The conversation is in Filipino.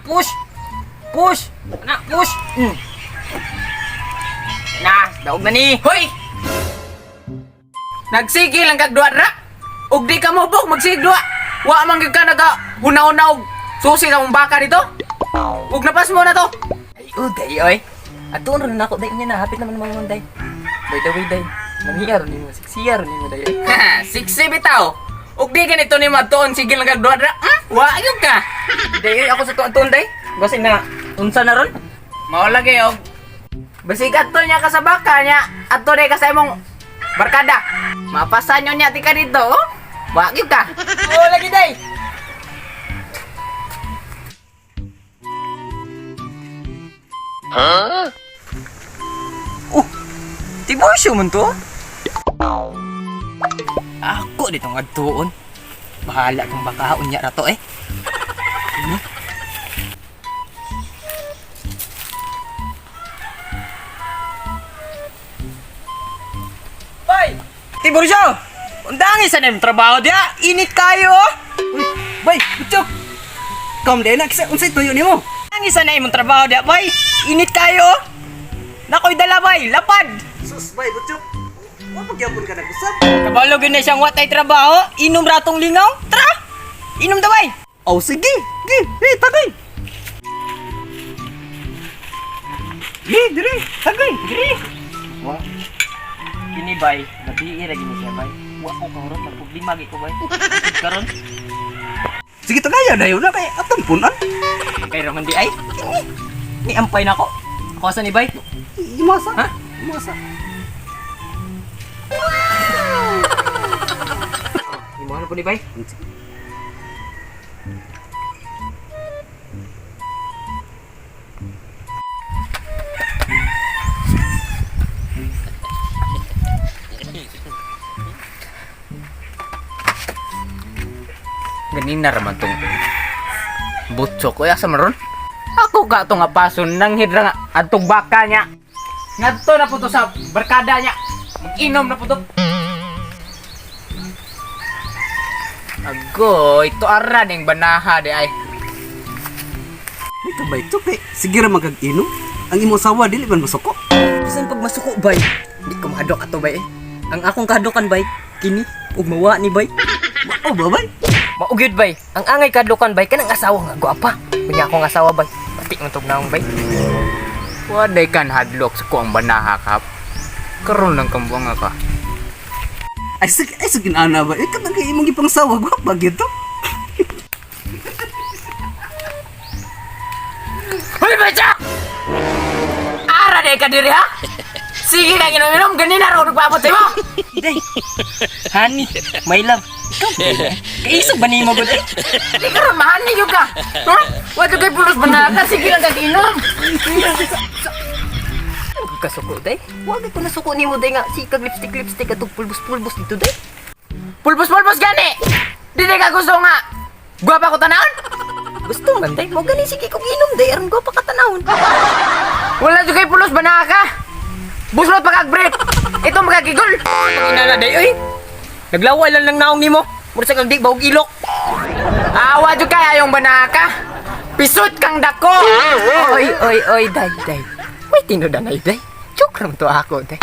push. Push. Anak, push. Nah, daog na ni. Hoy! Nagsige lang kag duwa ra. Ug di ka mubog magsige duwa. Wa man gyud ka naga una-una og susi sa mong baka dito. Ug napas mo na to. Ay, day, oy. Ato ron ako, day niya na. Hapit naman mga day. By the way, day. Namiyar ni mo. Siksiyar ni mo, day. Ha, siksi bitaw. Ug di ganito ni matuon sige lang kag duwa ra. Wa gyud ka. Day, oy, ako sa tuon, day. Kasi na, unsa na ron? Mao lagi og basig adto niya ka sa baka niya. Adto day ka sa imong barkada. Mapasan nyo niya ti ka dito. Oh? Wa gyud ka. Oo, lagi, day. Tibosyo man to. Ako ditong adtuon. Bahala kung bakaon niya na to eh. Bay! Tibosyo! Undangi sa nang trabaho dia. Init kayo. Uy, bay, butchok. Kam din na kisa unsay tuyo nimo? Ang isa na imong trabaho dia, bay. Init kayo. Nakoy dala, bay. Lapad. Sus, bay, butchok. Wa pagyapon ka nagusap. Kabalo gyud na siyang watay trabaho. Inom ratong lingaw. Tara. Inom daw, bay. Oh, sige. Gi, tagay. Gi, dire, tagay, dire. Wa. Kini bay, gabi ra gini siya, bay. Wa ko karon magproblema gi ko, bay. Karon Sige tagaya dayon na kay atong punan. kay Roman di ay. Ni ampay nako. Ako sa ni bay. Imasa. Ha? Imasa. Imo ano po ni bay? Ganin na raman tong butso ko asa maron. Ako ka tong apason nang hidra nga adtong baka niya. Ngadto na po to sa barkada niya. Mag-inom na po to. Ago, ito ara ning banaha di ay. Ito bay, ito kay sige ra magag-inom. Ang imo sawa dili man masuko. Bisan pag masuko bay, di ko mahadok ato bay eh. Ang akong kahadokan bay, kini ug mawa ni bay. Oh, babay. Maugyod bay, ang angay kadlukan bay kanang asawa nga gwapa. Kunya akong asawa bay, pati ng tugnaong bay. Waday kan hadlok sa kuang banaha kap. Karon lang kambuanga ka. Ay sige ana ba. Ikat ang imong ipang sawa gwa pa gyud to. Hoy bacha! Ara day ka diri ha? Sige na ginom-inom ganin na ro nagpaabot mo. Day, honey, my love. Kaisog ba ni mo gud eh? Di ka ramahan ni ka. Ha? Wato kay pulos banaka sige lang kag-inom. Kasuko day. Wag ko na suko nimo day nga sikag lipstick atong pulbos dito day. Pulbos gani. Di ka gusto nga. Gwapa ko tanawon? Gusto man day, mo gani sige kog inom day aron ko pa katanawon. Wala jud kay pulos banaka. Buslot pa kag brief. Ito magagigol. Ina na day oy. Naglaway lang ng naong nimo. Mura sa kag di bawog ilok. Awa jud kay ayong banaka. Pisot kang dako. Oy, day. May tinudanay day. Joke ram to ako day.